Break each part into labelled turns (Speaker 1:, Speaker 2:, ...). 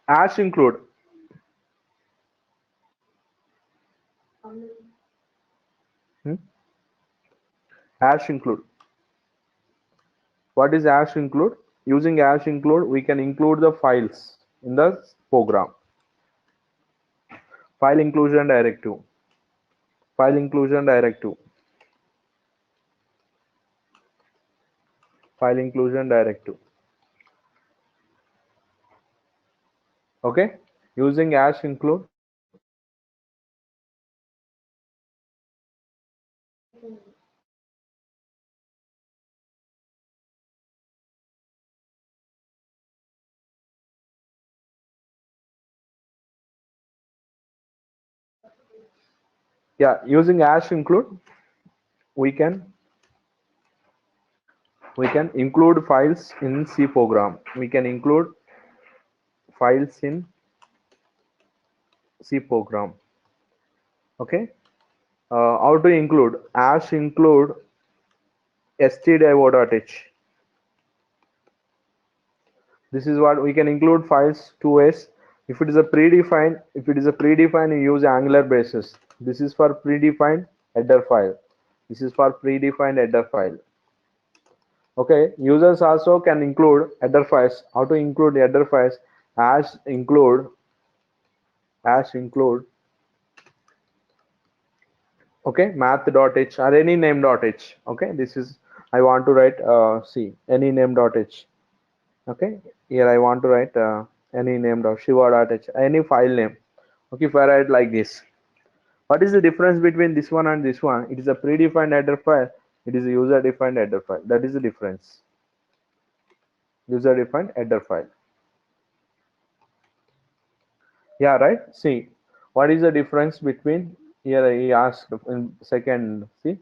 Speaker 1: Hash include. Hmm? Hash include. What is hash include? Using hash include, we can include the files in the program. File inclusion directive. File inclusion directive. File inclusion directive. Okay. Using hash include. Yeah, using hash include, we can include files in C program. We can include files in C program. Okay. How to include? Hash include stdio.h. This is what we can include files two ways. If it is a predefined, you use Angular braces. This is for predefined header file. This is for predefined header file. Okay, users also can include header files. How to include header files? Hash include okay, math.h or any name.h. Okay, this is I want to write see any name.h. Okay, here I want to write any name.shiva.h, any file name. Okay, if I write like this, what is the difference between this one and this one? It is a predefined header file, it is a user defined header file. That is the difference. User defined header file. Yeah, right. See, what is the difference between here? I asked in second. See,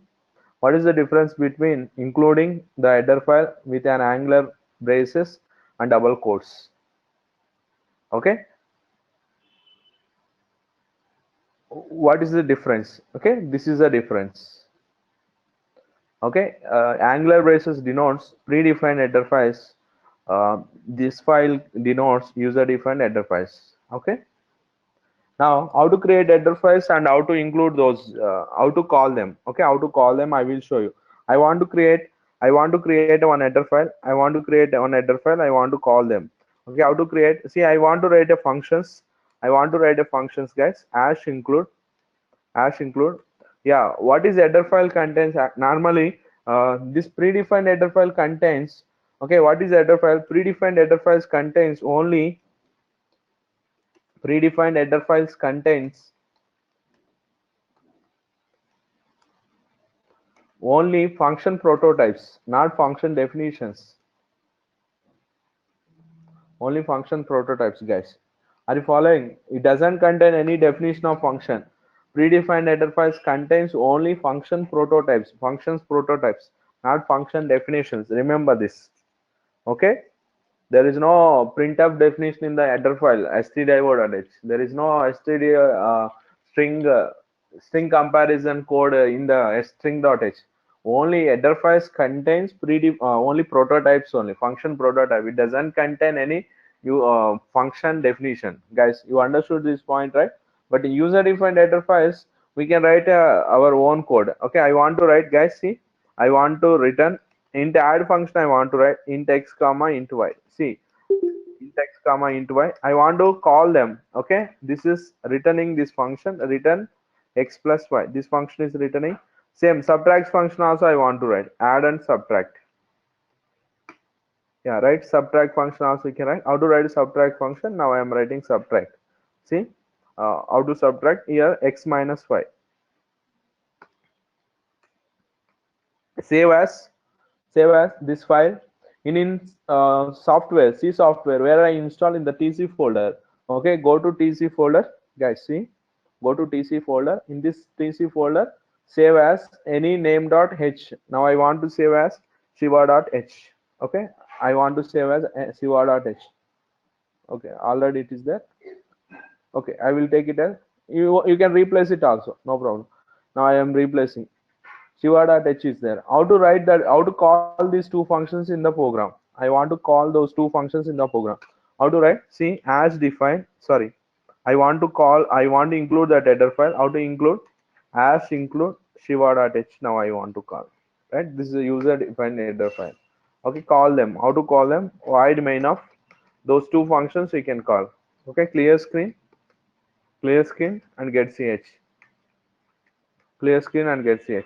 Speaker 1: what is the difference between including the header file with an Angular braces and double quotes? Okay, what is the difference? Okay, this is the difference. Okay, Angular braces denotes predefined header files. This file denotes user defined header files. Okay. Now, how to create header files and how to include those, how to call them. Okay, how to call them, I will show you. I want to create one header file. I want to create one header file. I want to call them. Okay, how to create? See, I want to write a functions. I want to write a functions, guys. Hash include. Yeah, what is header file contains? Normally, this predefined header file contains. Okay, what is header file? Predefined header files contains only predefined header files contains only function prototypes, not function definitions. Only function prototypes, guys. Are you following? It doesn't contain any definition of function. Predefined header files contains only function prototypes, functions prototypes, not function definitions. Remember this. Okay? There is no printf definition in the header file stdio.h. There is no string string comparison code in the string.h. Only header files contains only prototypes only function prototype. It doesn't contain any function definition. Guys, you understood this point, right? But in user defined header files, we can write our own code. Okay, I want to write, guys. See, I want to return int add function. I want to write int x comma int y. See, int x comma int y. I want to call them. Okay, this is returning this function return x plus y. This function is returning same subtract function also. I want to write add and subtract. Yeah, right. Subtract function also you can write. How to write a subtract function? Now I am writing subtract. See, how to subtract here x minus y. Save as this file in software, C software, where I install in the TC folder. Okay, go to TC folder, guys. See, go to TC folder. In this TC folder, save as any name.h. Now I want to save as shiva.h. Okay, I want to save as shiva.h. Okay, already it is there. Okay, I will take it as you can replace it also, no problem. Now I am replacing shiva.h is there. How to write that? How to call these two functions in the program? I want to call those two functions in the program. How to write? See, as defined, sorry, I want to include that header file. How to include? As include shiva.h. Now I want to call, right? This is a user defined header file. Okay, call them. How to call them? Void main of those two functions we can call. Okay, clear screen and get ch, clear screen and get ch.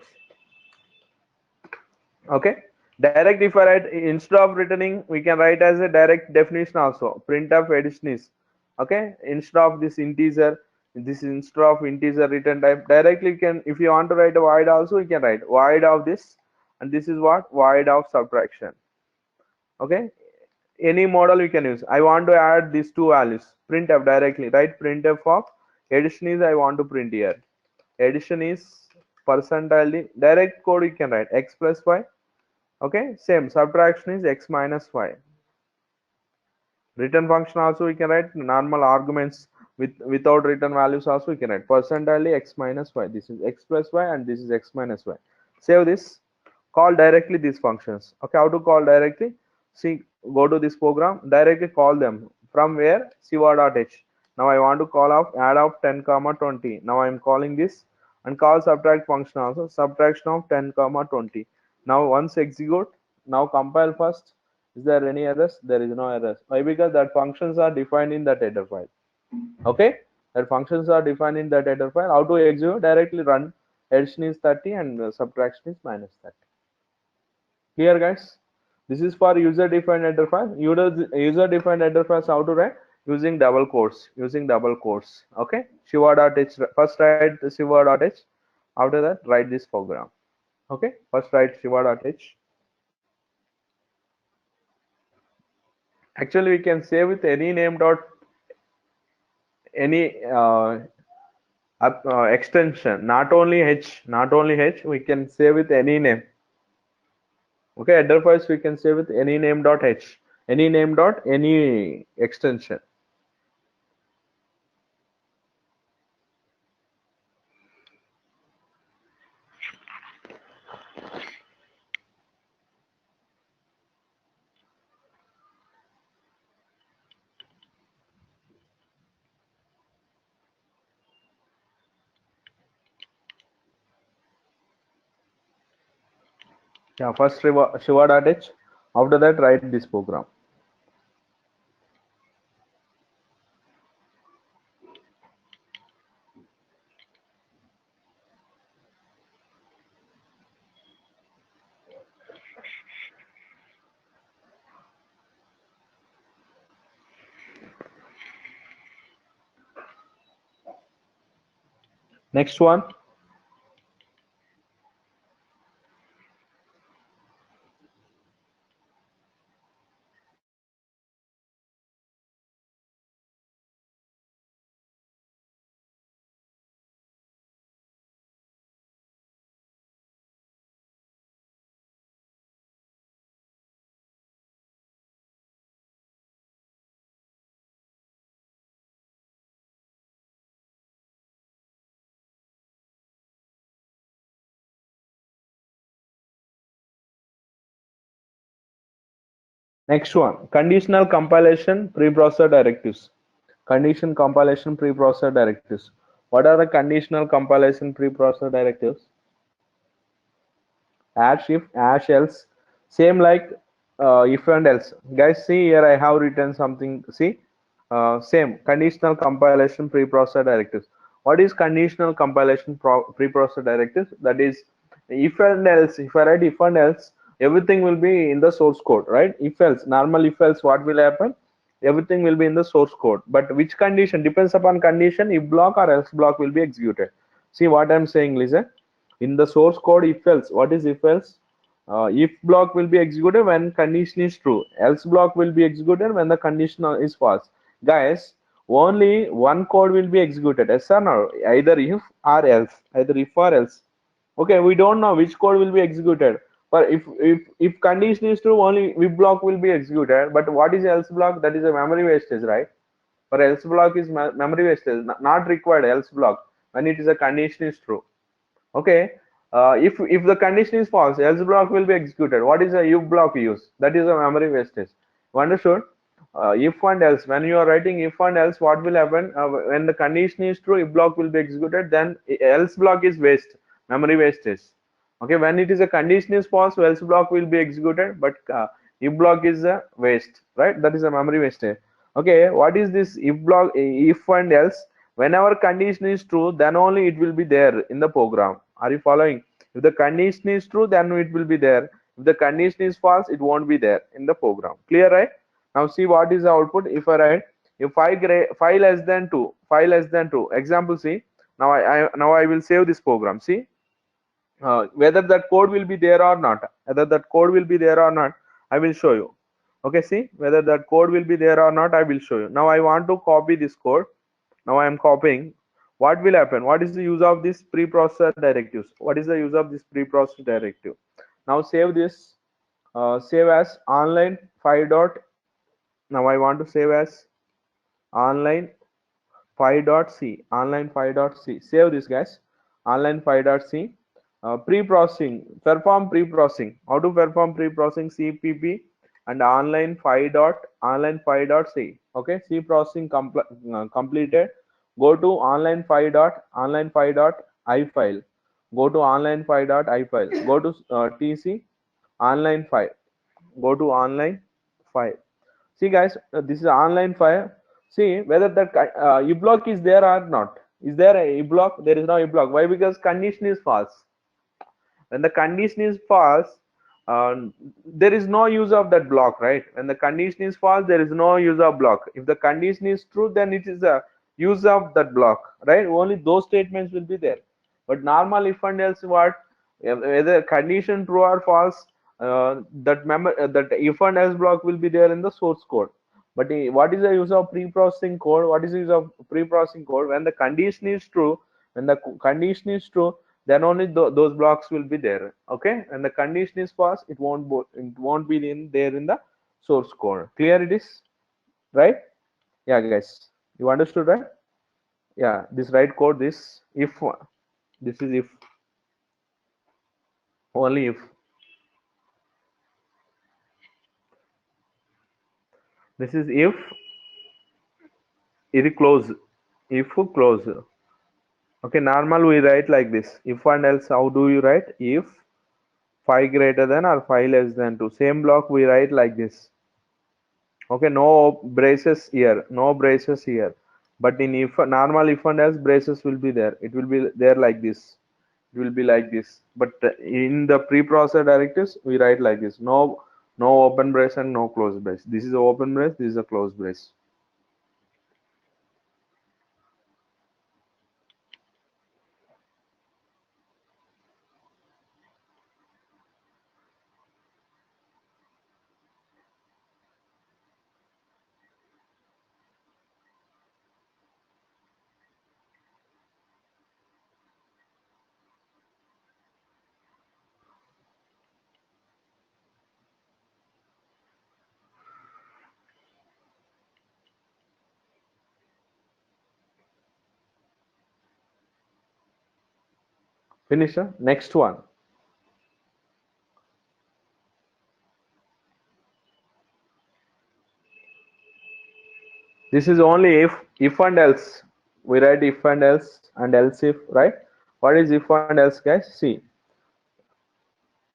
Speaker 1: Okay, direct, if I write instead of returning, we can write as a direct definition also. Printf addition is, okay, instead of this integer, this is instead of integer return type, directly you can, if you want to write a void also, you can write void of this, and this is what, void of subtraction. Okay, any model you can use. I want to add these two values, printf directly, right? Printf of addition is I want to print here, addition is percentile D. Direct code you can write x plus y. Okay, same, subtraction is x minus y. Return function also we can write normal arguments without return values also we can write percentile x minus y. This is x plus y and this is x minus y. Save this, call directly these functions. Okay, how to call directly? See, go to this program, directly call them from where, siva.h. Now I want to call off add of 10 comma 20. Now I am calling this, and call subtract function also, subtraction of 10 comma 20. Now once execute, now compile first. Is there any errors? There is no errors. Why? Because that functions are defined in that header file. Okay, that functions are defined in that header file. How to execute? Directly run addition is 30 and subtraction is minus 30. Clear, guys? This is for user defined header file. User defined header files, how to write? Using double quotes. Using double quotes. Okay, shiva.h. First write shiva.h. After that, write this program. Okay, first write shiva.h. Actually, we can save with any name dot any extension, not only h, we can save with any name. Okay, header files we can save with any name dot h, any name dot any extension. Yeah, first shiva.h. After that, write this program. Next one. Next one. Conditional compilation preprocessor directives. Condition compilation preprocessor directives. What are the conditional compilation preprocessor directives? Add, shift, ash, else, same like if and else. Guys, see here I have written something. See, same conditional compilation preprocessor directives. What is conditional compilation preprocessor directives? That is, if and else, if I write if and else, everything will be in the source code, right? If else, normal if else, what will happen? Everything will be in the source code, but which condition depends upon condition. If block or else block will be executed. See what I'm saying, listen. In the source code, if else, what is if else? If block will be executed when condition is true, else block will be executed when the condition is false. Guys, only one code will be executed, yes or no? Either if or else, either if or else. Okay, we don't know which code will be executed, but if condition is true, only if block will be executed. But what is else block? That is a memory wastage, right? For else block is memory wastage, not required else block when it is a condition is true. Okay, if the condition is false, else block will be executed. What is a if block use? That is a memory wastage. You understood? If and else, when you are writing if and else, what will happen? When the condition is true, if block will be executed, then else block is waste, memory waste is. Okay, when it is a condition is false, else block will be executed, but if block is a waste, right? That is a memory waste. Okay, what is this if block? If and else, whenever condition is true, then only it will be there in the program. Are you following? If the condition is true, then it will be there. If the condition is false, it won't be there in the program. Clear, right? Now see what is the output. If I write if 5 less than 2, 5 less than 2. Example, see. Now I will save this program. See whether that code will be there or not. Whether that code will be there or not, I will show you. Okay, see whether that code will be there or not, I will show you. Now I want to copy this code. Now I am copying. What will happen? What is the use of this preprocessor directives? What is the use of this preprocessor directive? Now save this. Save as online 5 dot. Now I want to save as online 5.c, online 5.c. Save this, guys. Online 5.c. Pre-processing, perform pre-processing. How to perform pre-processing? CPP and online 5.c. Okay, C processing completed. Go to online 5 dot I file. Go to online 5 dot I file. Go to TC online 5. Go to online 5. See guys, this is online file. See whether that e block is there or not. Is there a e block? There is no e block. Why? Because condition is false. When the condition is false, there is no use of that block, right? When the condition is false, there is no use of block. If the condition is true, then it is a use of that block, right? Only those statements will be there. But normal if and else, what, whether condition true or false, that if and else block will be there in the source code. But what is the use of pre-processing code? What is the use of pre-processing code? When the condition is true, when the condition is true, then only those blocks will be there. Okay, and the condition is false, it won't be there in the source code. Clear it is, right? Yeah, guys, you understood, right? Yeah, this right code, this if, this is if, only if, this is if close, if close. Okay, normal we write like this. If and else, how do you write? If 5 greater than or 5 less than 2, same block we write like this. Okay, no braces here, no braces here. But in if, normal if and else, braces will be there. It will be there like this. It will be like this. But in the preprocessor directives, we write like this. No open brace and no close brace. This is a open brace. This is a closed brace. Finish. Next one. This is only if and else. We write if and else if, right? What is if and else, guys? See.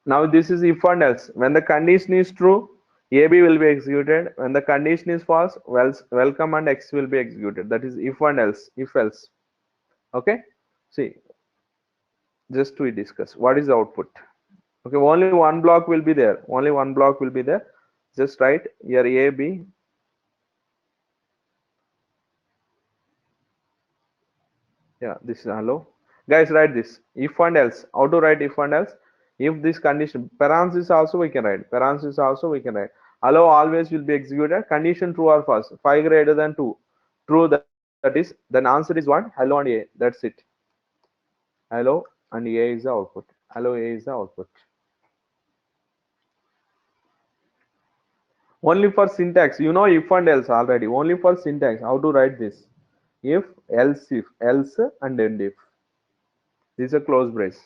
Speaker 1: Now this is if and else. When the condition is true, AB will be executed. When the condition is false, welcome and X will be executed. That is if and else, if else. Okay. See, just we discuss. What is the output? Okay, only one block will be there. Only one block will be there. Just write here A, B. Yeah, this is hello. Guys, write this. If and else. How to write if and else? If this condition, parenthesis also we can write. Parenthesis also we can write. Hello always will be executed. Condition true or false. 5 greater than 2. True, that is. Then answer is what? Hello and A. That's it. Hello and A is the output. Hello A is the output. Only for syntax. You know if and else already. Only for syntax. How to write this? If, else, and end if. This is a close brace.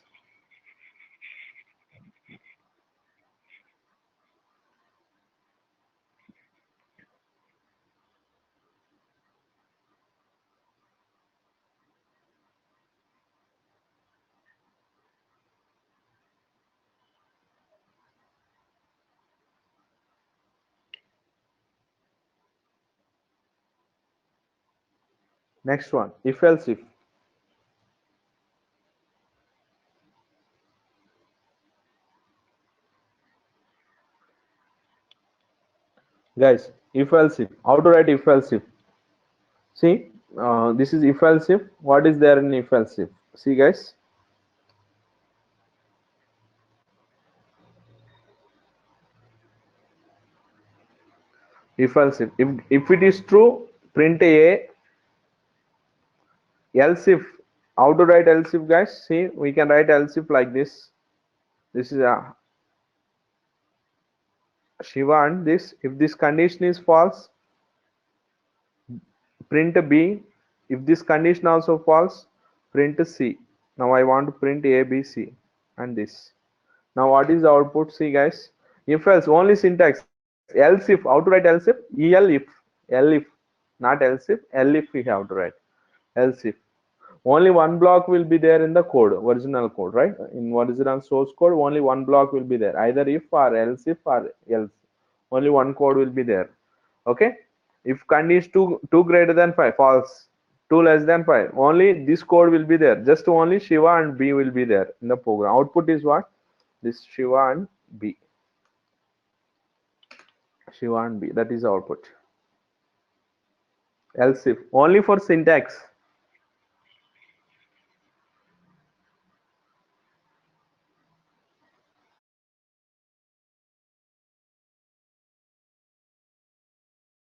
Speaker 1: Next one, if else if. Guys, if else if. How to write if else if? See, this is if else if. What is there in if else if? See, guys. If else if it is true, print a. Else if. How to write else if, guys? See, we can write else if like this. This is a Shiva and this. If this condition is false, print B. If this condition also false, print C. Now I want to print A, B, C and this. Now what is the output? See, guys. If else, only syntax. Else if. How to write else if? L if, not else if. L if we have to write. Else if. Only one block will be there in the code, original code, right? In original source code, only one block will be there. Either if or else if or else. Only one code will be there. Okay. If condition 2 greater than 5, false. 2 less than 5, only this code will be there. Just only Shiva and B will be there in the program. Output is what? This Shiva and B. Shiva and B. That is the output. Else if. Only for syntax.